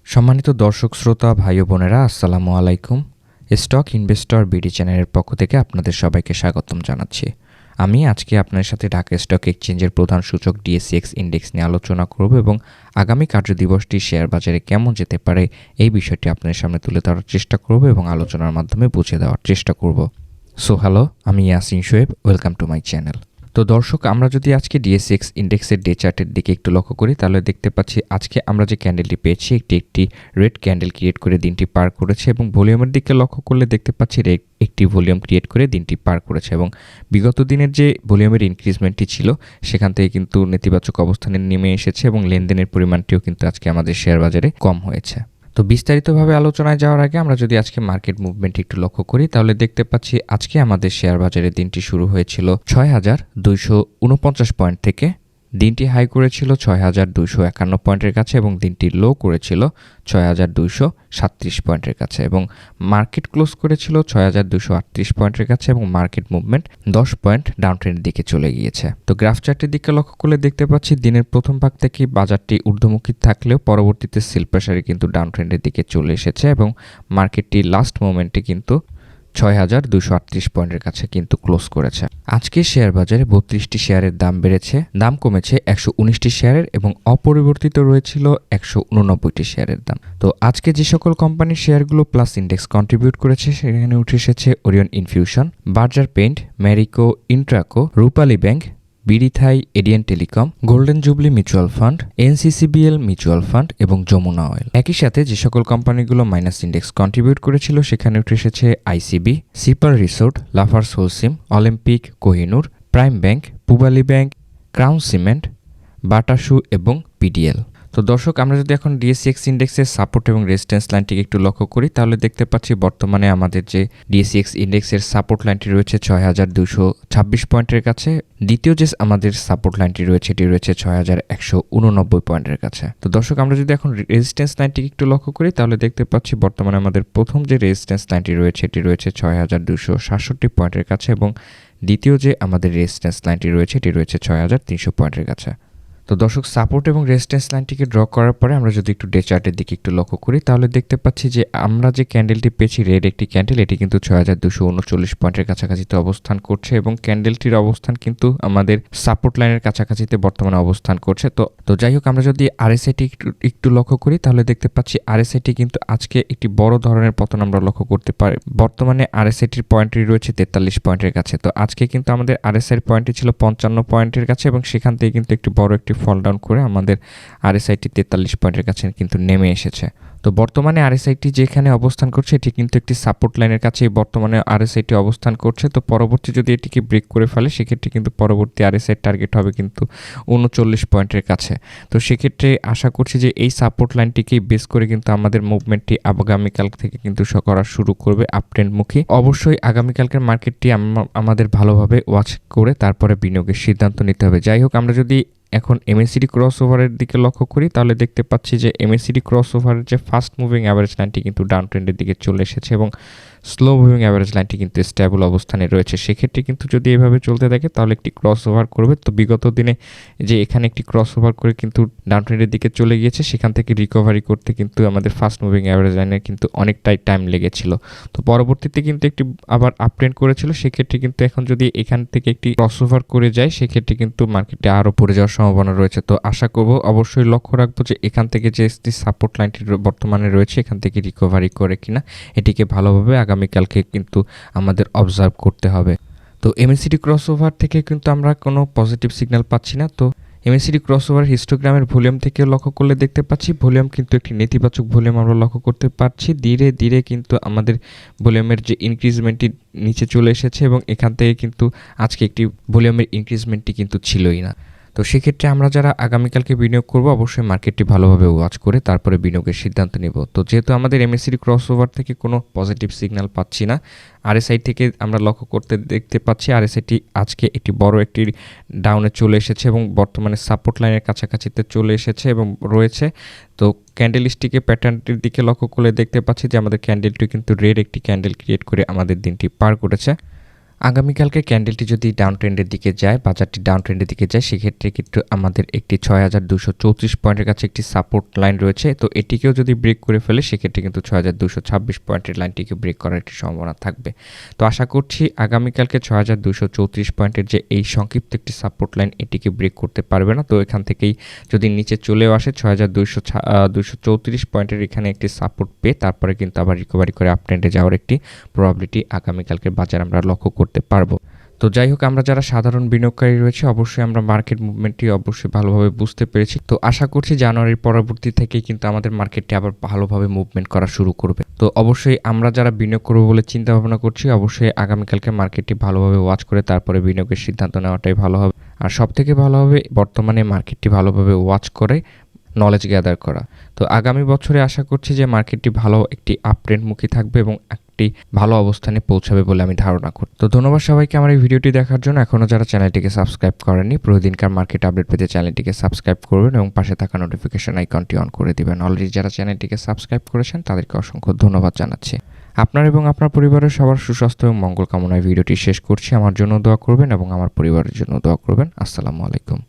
সম্মানিত দর্শক শ্রোতা ভাই ও বোনেরা, আসসালামু আলাইকুম। স্টক ইনভেস্টর বিডি চ্যানেলের পক্ষ থেকে আপনাদের সবাইকে স্বাগতম জানাচ্ছি। আমি আজকে আপনার সাথে ঢাকা স্টক এক্সচেঞ্জের প্রধান সূচক ডিএসসিএক্স ইন্ডেক্স নিয়ে আলোচনা করব এবং আগামী কার্যদিবসটি শেয়ার বাজারে কেমন যেতে পারে এই বিষয়টি আপনাদের সামনে তুলে ধরার চেষ্টা করব এবং আলোচনার মাধ্যমে বুঝিয়ে দেওয়ার চেষ্টা করব। সো হ্যালো, আমি Yasin Shoaib, welcome to my channel. তো দর্শক, আমরা যদি আজকে ডিএসএক্স ইন্ডেক্সের ডে চার্টের দিকে একটু লক্ষ্য করি তাহলে দেখতে পাচ্ছি আজকে আমরা যে ক্যান্ডেলটি পেয়েছি একটি রেড ক্যান্ডেল ক্রিয়েট করে দিনটি পার করেছে এবং ভলিউমের দিকে লক্ষ্য করলে দেখতে পাচ্ছি একটি ভলিউম ক্রিয়েট করে দিনটি পার করেছে এবং বিগত দিনের যে ভলিউমের ইনক্রিজমেন্টটি ছিল সেখান থেকে কিন্তু নেতিবাচক অবস্থানে নেমে এসেছে এবং লেনদেনের পরিমাণটিও কিন্তু আজকে আমাদের শেয়ার বাজারে কম হয়েছে। তো বিস্তারিতভাবে আলোচনায় যাওয়ার আগে আমরা যদি আজকে মার্কেট মুভমেন্ট একটু লক্ষ্য করি তাহলে দেখতে পাচ্ছি আজকে আমাদের শেয়ার বাজারে দিনটি শুরু হয়েছিল ৬,২৪৯ পয়েন্ট থেকে। দিনটি হাই করেছিল ৬,২৫১ পয়েন্টের কাছে এবং দিনটি লো করেছিল ৬,২৩৭ পয়েন্টের কাছে এবং মার্কেট ক্লোজ করেছিল ৬,২৩৮ পয়েন্টের কাছে এবং মার্কেট মুভমেন্ট ১০ পয়েন্ট ডাউন ট্রেন্ডের দিকে চলে গিয়েছে। তো গ্রাফ চার্টের দিকে লক্ষ্য করলে দেখতে পাচ্ছি দিনের প্রথম ভাগ থেকে বাজারটি ঊর্ধ্বমুখী থাকলেও পরবর্তীতে সেল প্রেসারে কিন্তু ডাউন ট্রেন্ডের দিকে চলে এসেছে এবং মার্কেটটি লাস্ট মোমেন্টে কিন্তু ৬,২৩৮ পয়েন্টের কাছে কিন্তু ক্লোজ করেছে। আজকে শেয়ার বাজারে ৩২টি শেয়ারের দাম বেড়েছে, দাম কমেছে ১১৯টি শেয়ারের এবং অপরিবর্তিত রয়েছিল ১৮৯টি শেয়ারের দাম। তো আজকে যে সকল কোম্পানির শেয়ারগুলো প্লাস ইন্ডেক্স কন্ট্রিবিউট করেছে সেখানে উঠে এসেছে Orion Infusion, Berger Paint, Marico, Intraco, Rupali Bank, BD Thai, ADN Telecom, Golden Jubilee Mutual Fund, NCCBL Mutual Fund এবং যমুনা অয়েল। একই সাথে যে সকল কোম্পানিগুলো মাইনাস ইন্ডেক্স কন্ট্রিবিউট করেছিল সেখানে উঠে এসেছে ICB, Sea Pearl Resort, Lafarge Holcim, Olympic, Kohinoor, Prime Bank, Pubali Bank, Crown Cement, Bata Shoe এবং পিডিএল। তো দর্শক, আমরা যদি এখন ডিএসসিএক্স ইন্ডেক্সের সাপোর্ট এবং রেজিস্ট্যান্স লাইনটিকে একটু লক্ষ্য করি তাহলে দেখতে পাচ্ছি বর্তমানে আমাদের যে ডিএসসিএক্স ইন্ডেক্সের সাপোর্ট লাইনটি রয়েছে ৬,২২৬ পয়েন্টের কাছে। দ্বিতীয় যে আমাদের সাপোর্ট লাইনটি রয়েছে এটি রয়েছে ৬,১৮৯ পয়েন্টের কাছে। তো দর্শক, আমরা যদি এখন রেজিস্ট্যান্স লাইনটিকে একটু লক্ষ্য করি তাহলে দেখতে পাচ্ছি বর্তমানে আমাদের প্রথম যে রেজিস্ট্যান্স লাইনটি রয়েছে এটি রয়েছে ৬,২৬৭ পয়েন্টের কাছে এবং দ্বিতীয় যে আমাদের রেজিস্ট্যান্স লাইনটি রয়েছে এটি রয়েছে ৬,৩০০ পয়েন্টের কাছে। তো দর্শক, সাপোর্ট এবং রেজিস্ট্যান্স লাইনটিকে ড্র করার পরে আমরা যদি একটু ডে চার্টের দিকে একটু লক্ষ্য করি তাহলে দেখতে পাচ্ছি যে আমরা যে ক্যান্ডেলটি পেয়েছি রেড একটি ক্যান্ডেল, এটি কিন্তু ৬,২৩৯ পয়েন্টের কাছাকাছিতে অবস্থান করছে এবং ক্যান্ডেলটির অবস্থান কিন্তু আমাদের সাপোর্ট লাইনের কাছাকাছিতে বর্তমানে অবস্থান করছে। তো যাই হোক, আমরা যদি আরএসআইটি একটু লক্ষ্য করি তাহলে দেখতে পাচ্ছি আরএসআইটি কিন্তু আজকে একটি বড় ধরনের পতন আমরা লক্ষ্য করতে পারি। বর্তমানে আরএসআইটির পয়েন্টটি রয়েছে ৪৩ পয়েন্টের কাছে। তো আজকে কিন্তু আমাদের আরএসআইর পয়েন্টটি ছিল ৫৫ পয়েন্টের কাছে এবং সেখান থেকে কিন্তু একটি বড় একটি ফল ডাউন করে আমাদের আরএসআইটি ৪৩ পয়েন্টের কাছে কিন্তু নেমে এসেছে। তো বর্তমানে আরএসআইটি যেখানে অবস্থান করছে এটি কিন্তু একটি সাপোর্ট লাইনের কাছেই বর্তমানে আরএসআইটি অবস্থান করছে। তো পরবর্তী যদি এটিকে ব্রেক করে ফেলে সেক্ষেত্রে কিন্তু পরবর্তী আরএসআই টার্গেট হবে কিন্তু ৩৯ পয়েন্টের কাছে। তো সেক্ষেত্রে আশা করছি যে এই সাপোর্ট লাইনটিকেই বেস করে কিন্তু আমাদের মুভমেন্টটি আগামীকাল থেকে কিন্তু করা শুরু করবে আপ ট্রেন্ডমুখী। অবশ্যই আগামীকালকের মার্কেটটি আমাদের ভালোভাবে ওয়াচ করে তারপরে বিনিয়োগের সিদ্ধান্ত নিতে হবে। যাই হোক, আমরা যদি এখন এমএসিডি ক্রস ওভারের দিকে লক্ষ্য করি তাহলে দেখতে পাচ্ছি যে এমএসিডি ক্রস ওভারের যে ফাস্ট মুভিং অ্যাভারেজ লাইনটি কিন্তু ডাউন ট্রেন্ডের দিকে চলে এসেছে এবং স্লো মুভিং অ্যাভারেজ লাইনটি কিন্তু স্টেবল অবস্থানে রয়েছে। সেক্ষেত্রে কিন্তু যদি এভাবে চলতে থাকে তাহলে একটি ক্রস ওভার করবে। তো বিগত দিনে যে এখানে একটি ক্রস ওভার করে কিন্তু ডাউন ট্রেন্ডের দিকে চলে গিয়েছে, সেখান থেকে রিকভারি করতে কিন্তু আমাদের ফাস্ট মুভিং অ্যাভারেজ লাইনের কিন্তু অনেকটাই টাইম লেগেছিল। তো পরবর্তীতে কিন্তু একটি আবার আপ ট্রেন্ড করেছিল, সেক্ষেত্রে কিন্তু এখন যদি এখান থেকে একটি ক্রস ওভার করে যায় সেক্ষেত্রে কিন্তু মার্কেটে আরও পড়ে যাওয়ার সম্ভাবনা রয়েছে। তো আশা করব, অবশ্যই লক্ষ্য রাখবো যে এখান থেকে যে সাপোর্ট লাইনটি বর্তমানে রয়েছে এখান থেকে রিকভারি করে কিনা, এটিকে ভালোভাবে আগামীকালকে কিন্তু আমাদের অবজার্ভ করতে হবে। তো এমএসিডি ক্রস ওভার থেকে কিন্তু আমরা কোনো পজিটিভ সিগন্যাল পাচ্ছি না। তো এমএসিডি ক্রস ওভার হিস্টোগ্রামের ভলিউম থেকে লক্ষ্য করলে দেখতে পাচ্ছি ভলিউম কিন্তু একটি নেতিবাচক ভলিউম আমরা লক্ষ্য করতে পারছি। ধীরে ধীরে কিন্তু আমাদের ভলিউমের যে ইনক্রিজমেন্টটি নিচে চলে এসেছে এবং এখান থেকে কিন্তু আজকে একটি ভলিউমের ইনক্রিজমেন্টটি কিন্তু ছিলই না। তো সেক্ষেত্রে আমরা যারা আগামীকালকে বিনিয়োগ করব অবশ্যই মার্কেটটি ভালোভাবে ওয়াচ করে তারপরে বিনিয়োগের সিদ্ধান্ত নেব। তো যেহেতু আমাদের এমএসিডি ক্রস ওভার থেকে কোনো পজিটিভ সিগন্যাল পাচ্ছি না, আরএসআই থেকে আমরা লক্ষ্য করতে দেখতে পাচ্ছি আরএসআইটি আজকে একটি বড় একটি ডাউনে চলে এসেছে এবং বর্তমানে সাপোর্ট লাইনের কাছাকাছিতে চলে এসেছে এবং রয়েছে। তো ক্যান্ডেলস্টিকের প্যাটার্নটির দিকে লক্ষ্য করলে দেখতে পাচ্ছি যে আমাদের ক্যান্ডেলটি কিন্তু রেড একটি ক্যান্ডেল ক্রিয়েট করে আমাদের দিনটি পার করেছে। আগামীকালকে ক্যান্ডেলটি যদি ডাউন ট্রেন্ডের দিকে যায়, বাজারটি ডাউন ট্রেন্ডের দিকে যায়, সেক্ষেত্রে কিন্তু আমাদের একটি ৬,২৩৪ পয়েন্টের কাছে একটি সাপোর্ট লাইন রয়েছে। তো এটিকেও যদি ব্রেক করে ফেলে সেক্ষেত্রে কিন্তু ৬,২২৬ পয়েন্টের লাইনটিকে ব্রেক করার একটি সম্ভাবনা থাকবে। তো আশা করছি আগামীকালকে ৬,২৩৪ পয়েন্টের যে এই সংক্ষিপ্ত একটি সাপোর্ট লাইন এটিকে ব্রেক করতে পারবে না। তো এখান থেকেই যদি নিচে চলেও আসে ৬,২৩৪ পয়েন্টের এখানে একটি সাপোর্ট পেয়ে তারপরে কিন্তু আবার রিকভারি করে আপ ট্রেন্ডে যাওয়ার একটি প্রবাবিলিটি আগামীকালকে বাজার আমরা লক্ষ্য করতে পারবো। তো যাই হোক, আমরা যারা সাধারণ বিনিয়োগকারী রয়েছে অবশ্যই আমরা মার্কেট মুভমেন্টটি অবশ্যই ভালোভাবে বুঝতে পেরেছি। তো আশা করছি জানুয়ারির পরবর্তী থেকেই কিন্তু আমাদের মার্কেটটি আবার ভালোভাবে মুভমেন্ট করা শুরু করবে। তো অবশ্যই আমরা যারা বিনিয়োগ করবো বলে চিন্তা ভাবনা করছি অবশ্যই আগামীকালকে মার্কেটটি ভালোভাবে ওয়াচ করে তারপরে বিনিয়োগের সিদ্ধান্ত নেওয়াটাই ভালো হবে। আর সবথেকে ভালো হবে বর্তমানে মার্কেটটি ভালোভাবে ওয়াচ করে নলেজ গ্যাদার করা। তো আগামী বছরে আশা করছি যে মার্কেটটি ভালো একটি আপ ট্রেন্ডমুখী থাকবে এবং একটি ভালো অবস্থানে পৌঁছাবে বলে আমি ধারণা করি। তো ধন্যবাদ সবাইকে আমার এই ভিডিওটি দেখার জন্য। এখনও যারা চ্যানেলটিকে সাবস্ক্রাইব করেনি প্রতিদিনকার মার্কেট আপডেট পেতে চ্যানেলটিকে সাবস্ক্রাইব করবেন এবং পাশে থাকা নোটিফিকেশন আইকনটি অন করে দিবেন। অলরেডি যারা চ্যানেলটিকে সাবস্ক্রাইব করেছেন তাদেরকে অসংখ্য ধন্যবাদ জানাচ্ছি। আপনার এবং আপনার পরিবারের সবার সুস্বাস্থ্য এবং মঙ্গল কামনায় ভিডিওটি শেষ করছি। আমার জন্য দোয়া করবেন এবং আমার পরিবারের জন্য দোয়া করবেন। আসসালামু আলাইকুম।